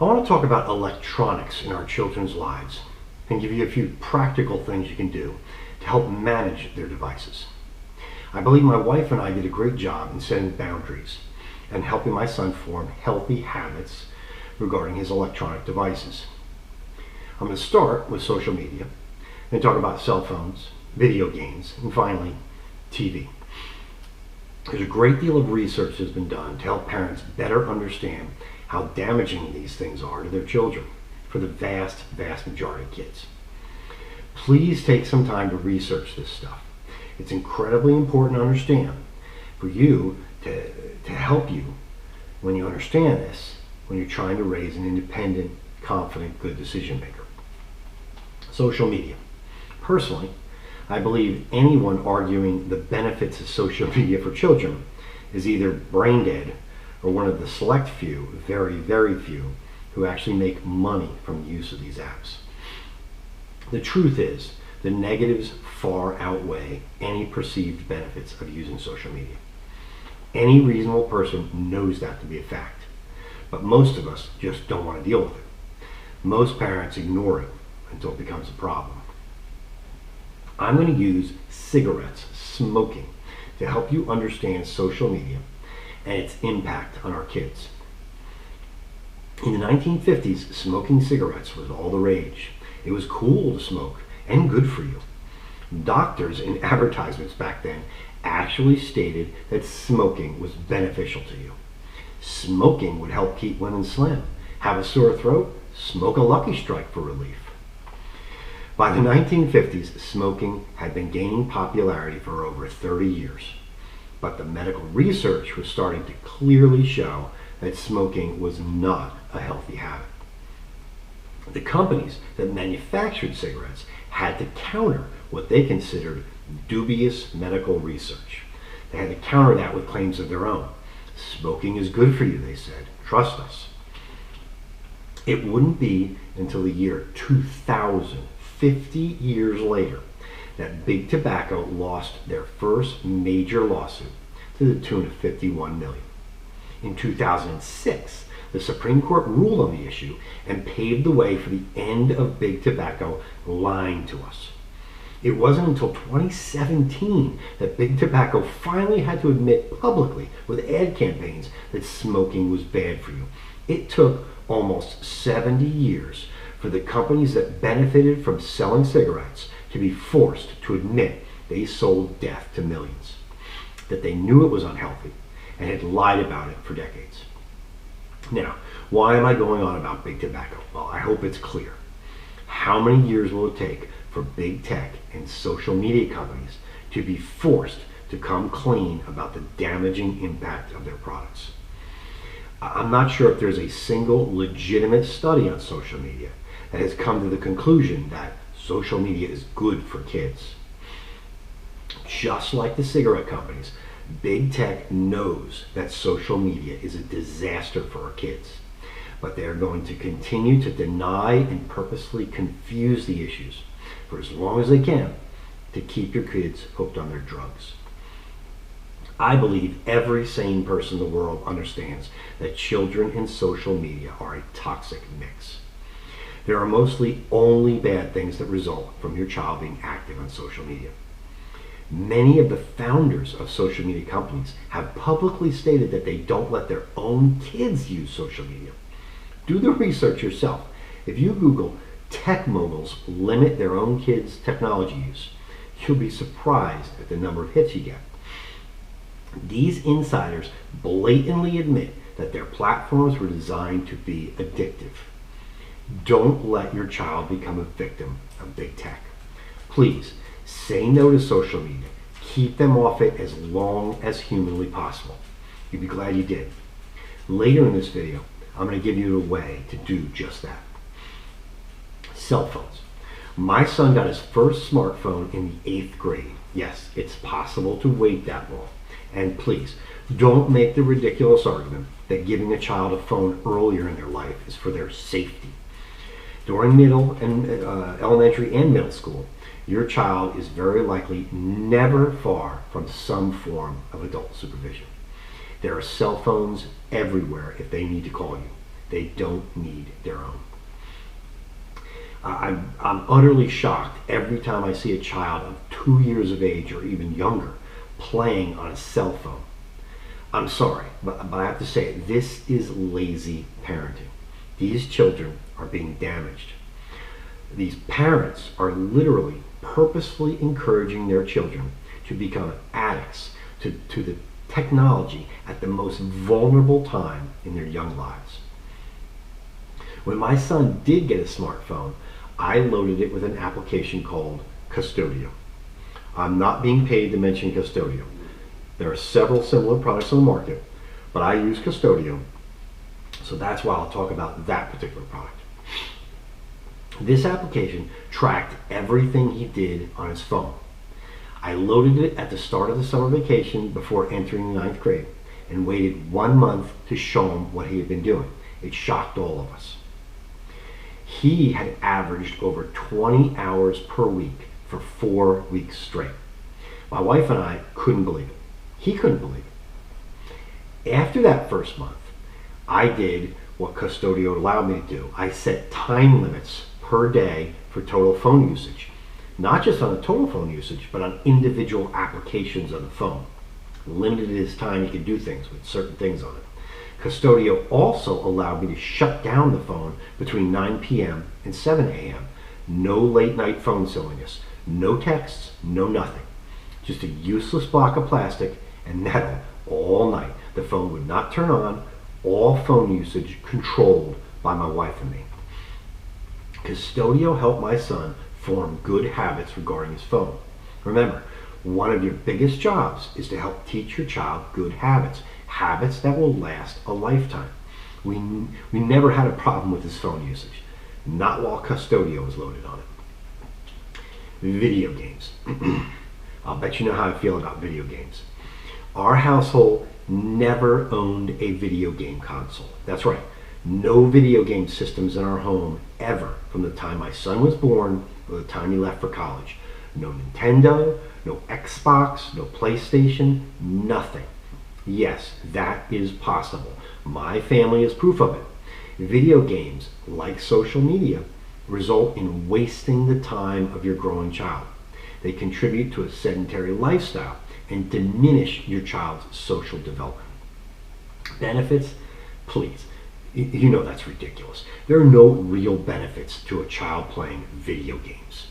I want to talk about electronics in our children's lives and give you a few practical things you can do to help manage their devices. I believe my wife and I did a great job in setting boundaries and helping my son form healthy habits regarding his electronic devices. I'm going to start with social media, then talk about cell phones, video games, and finally, TV. There's a great deal of research that's been done to help parents better understand how damaging these things are to their children for the vast majority of kids. Please take some time to research this stuff. It's incredibly important to understand for you to help you when you understand this, when you're trying to raise an independent, confident, good decision maker. Social media. Personally, I believe anyone arguing the benefits of social media for children is either brain dead or one of the select few, very few, who actually make money from the use of these apps. The truth is, the negatives far outweigh any perceived benefits of using social media. Any reasonable person knows that to be a fact, but most of us just don't want to deal with it. Most parents ignore it until it becomes a problem. I'm going to use cigarettes, smoking, to help you understand social media and its impact on our kids. In the 1950s, smoking cigarettes was all the rage. It was cool to smoke and good for you. Doctors in advertisements back then actually stated that smoking was beneficial to you. Smoking would help keep women slim. Have a sore throat? Smoke a Lucky Strike for relief. By the 1950s, smoking had been gaining popularity for over 30 years, but the medical research was starting to clearly show that smoking was not a healthy habit. The companies that manufactured cigarettes had to counter what they considered dubious medical research. They had to counter that with claims of their own. Smoking is good for you, they said. Trust us. It wouldn't be until the year 2000, 50 years later, that Big Tobacco lost their first major lawsuit to the tune of $51 million. In 2006, the Supreme Court ruled on the issue and paved the way for the end of Big Tobacco lying to us. It wasn't until 2017 that Big Tobacco finally had to admit publicly with ad campaigns that smoking was bad for you. It took almost 70 years for the companies that benefited from selling cigarettes to be forced to admit they sold death to millions, that they knew it was unhealthy and had lied about it for decades. Now, why am I going on about Big Tobacco? Well, I hope it's clear. How many years will it take for big tech and social media companies to be forced to come clean about the damaging impact of their products? I'm not sure if there's a single legitimate study on social media that has come to the conclusion that social media is good for kids. Just like the cigarette companies, big tech knows that social media is a disaster for our kids, but they are going to continue to deny and purposely confuse the issues for as long as they can to keep your kids hooked on their drugs. I believe every sane person in the world understands that children and social media are a toxic mix. There are mostly only bad things that result from your child being active on social media. Many of the founders of social media companies have publicly stated that they don't let their own kids use social media. Do the research yourself. If you Google tech moguls limit their own kids' technology use, you'll be surprised at the number of hits you get. These insiders blatantly admit that their platforms were designed to be addictive. Don't let your child become a victim of big tech. Please, say no to social media. Keep them off it as long as humanly possible. You'll be glad you did. Later in this video, I'm going to give you a way to do just that. Cell phones. My son got his first smartphone in the 8th grade. Yes, it's possible to wait that long. And please, don't make the ridiculous argument that giving a child a phone earlier in their life is for their safety. During middle and elementary and middle school, your child is very likely never far from some form of adult supervision. There are cell phones everywhere if they need to call you. They don't need their own. I'm utterly shocked every time I see a child of 2 years of age or even younger playing on a cell phone. I'm sorry, but I have to say it. This is lazy parenting. These children are being damaged. These parents are literally purposefully encouraging their children to become addicts to the technology at the most vulnerable time in their young lives. When my son did get a smartphone, I loaded it with an application called Custodio. I'm not being paid to mention Custodio. There are several similar products on the market, but I use Custodio, so that's why I'll talk about that particular product. This application tracked everything he did on his phone. I loaded it at the start of the summer vacation before entering the 9th grade and waited 1 month to show him what he had been doing. It shocked all of us. He had averaged over 20 hours per week for 4 weeks straight. My wife and I couldn't believe it. He couldn't believe it. After that first month, I did what Custodio allowed me to do. I set time limits per day for total phone usage. Not just on the total phone usage, but on individual applications on the phone. Limited his time he could do things with certain things on it. Custodio also allowed me to shut down the phone between 9 p.m. and 7 a.m. No late night phone silliness, no texts, no nothing. Just a useless block of plastic and metal all night. The phone would not turn on, all phone usage controlled by my wife and me. Custodio helped my son form good habits regarding his phone. Remember, one of your biggest jobs is to help teach your child good habits, habits that will last a lifetime. We never had a problem with his phone usage, not while Custodio was loaded on it. Video games. I'll bet you know how I feel about video games. Our household never owned a video game console. That's right, no video game systems in our home ever from the time my son was born or the time he left for college. No Nintendo, no Xbox, no PlayStation, nothing. Yes, that is possible. My family is proof of it. Video games, like social media, result in wasting the time of your growing child. They contribute to a sedentary lifestyle and diminish your child's social development. Benefits? Please. You know that's ridiculous. There are no real benefits to a child playing video games.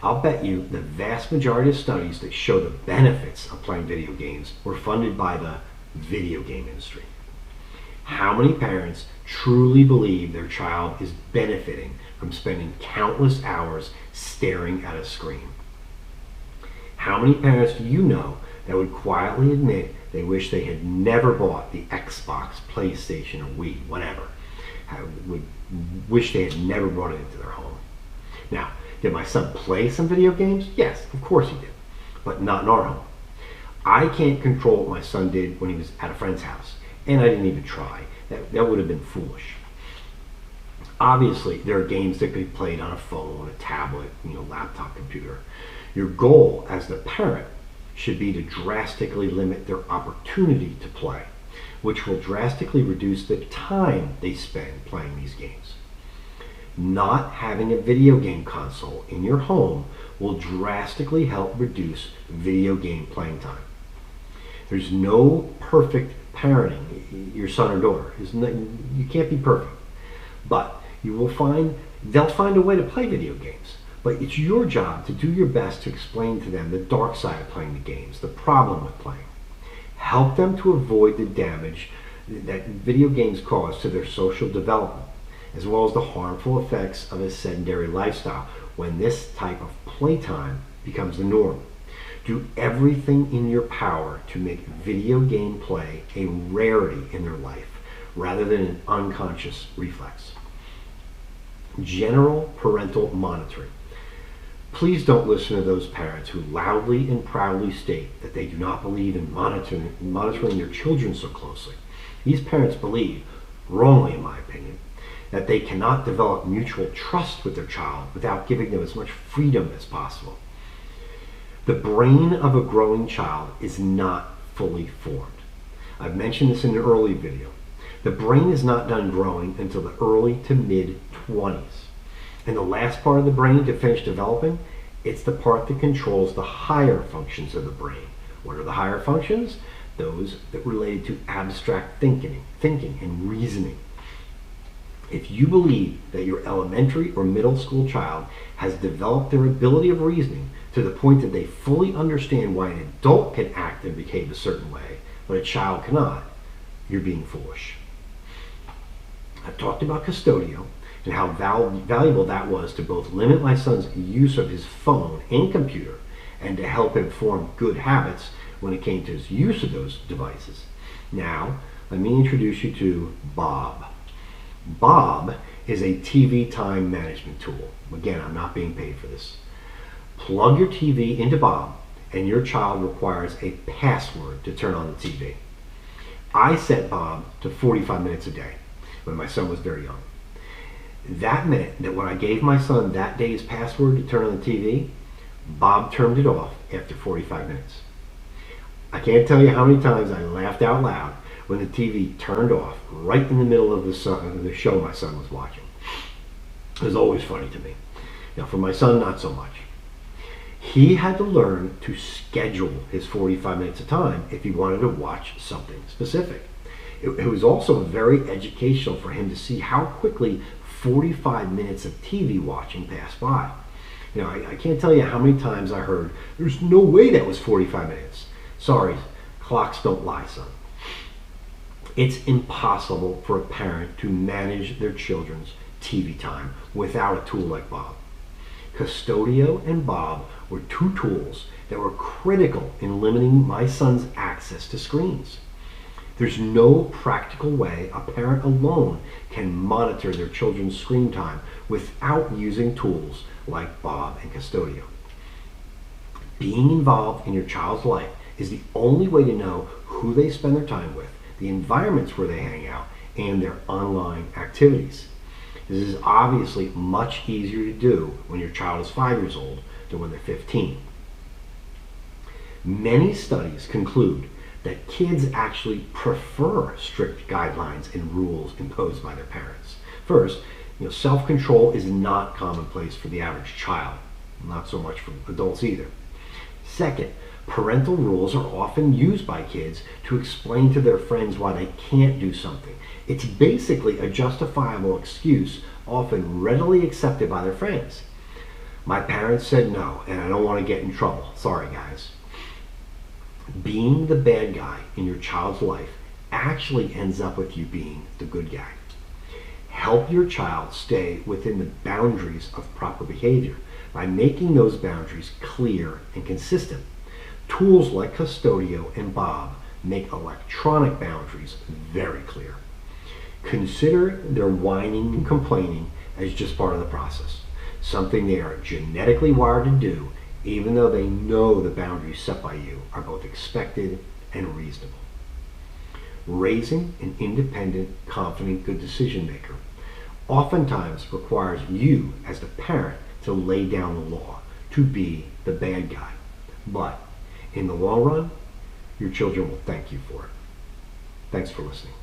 I'll bet you the vast majority of studies that show the benefits of playing video games were funded by the video game industry. How many parents truly believe their child is benefiting from spending countless hours staring at a screen? How many parents do you know that would quietly admit they wish they had never bought the Xbox, PlayStation, or Wii, whatever? Would wish they had never brought it into their home. Now, did my son play some video games? Yes, of course he did, but not in our home. I can't control what my son did when he was at a friend's house, and I didn't even try. That would have been foolish. Obviously, there are games that could be played on a phone, a tablet, laptop, computer. Your goal as the parent should be to drastically limit their opportunity to play, which will drastically reduce the time they spend playing these games. Not having a video game console in your home will drastically help reduce video game playing time. There's no perfect parenting your son or daughter. You can't be perfect. But they'll find a way to play video games. But it's your job to do your best to explain to them the dark side of playing the games, the problem with playing. Help them to avoid the damage that video games cause to their social development, as well as the harmful effects of a sedentary lifestyle when this type of playtime becomes the norm. Do everything in your power to make video game play a rarity in their life rather than an unconscious reflex. General parental monitoring. Please don't listen to those parents who loudly and proudly state that they do not believe in monitoring their children so closely. These parents believe, wrongly in my opinion, that they cannot develop mutual trust with their child without giving them as much freedom as possible. The brain of a growing child is not fully formed. I've mentioned this in an early video. The brain is not done growing until the early to mid-20s. And the last part of the brain to finish developing, it's the part that controls the higher functions of the brain. What are the higher functions? Those that relate to abstract thinking and reasoning. If you believe that your elementary or middle school child has developed their ability of reasoning to the point that they fully understand why an adult can act and behave a certain way, but a child cannot, you're being foolish. I've talked about Custodio and how valuable that was to both limit my son's use of his phone and computer and to help him form good habits when it came to his use of those devices. Now, let me introduce you to Bob. Bob is a TV time management tool. Again, I'm not being paid for this. Plug your TV into Bob and your child requires a password to turn on the TV. I set Bob to 45 minutes a day when my son was very young. That meant that when I gave my son that day's password to turn on the TV, Bob turned it off after 45 minutes. I can't tell you how many times I laughed out loud when the TV turned off right in the middle of the show my son was watching. It was always funny to me. Now for my son, not so much. He had to learn to schedule his 45 minutes of time if he wanted to watch something specific. It was also very educational for him to see how quickly 45 minutes of TV watching passed by. You know, I can't tell you how many times I heard, "There's no way that was 45 minutes. Sorry, clocks don't lie, son." It's impossible for a parent to manage their children's TV time without a tool like Bob. Custodio and Bob were two tools that were critical in limiting my son's access to screens. There's no practical way a parent alone can monitor their children's screen time without using tools like Bob and Custodio. Being involved in your child's life is the only way to know who they spend their time with, the environments where they hang out, and their online activities. This is obviously much easier to do when your child is 5 years old than when they're 15. Many studies conclude that kids actually prefer strict guidelines and rules imposed by their parents. First, self-control is not commonplace for the average child, not so much for adults either. Second, parental rules are often used by kids to explain to their friends why they can't do something. It's basically a justifiable excuse, often readily accepted by their friends. My parents said no, and I don't want to get in trouble. Sorry, guys. Being the bad guy in your child's life actually ends up with you being the good guy. Help your child stay within the boundaries of proper behavior by making those boundaries clear and consistent. Tools like Custodio and Bob make electronic boundaries very clear. Consider their whining and complaining as just part of the process, something they are genetically wired to do, even though they know the boundaries set by you are both expected and reasonable. Raising an independent, confident, good decision maker oftentimes requires you as the parent to lay down the law, to be the bad guy. But in the long run, your children will thank you for it. Thanks for listening.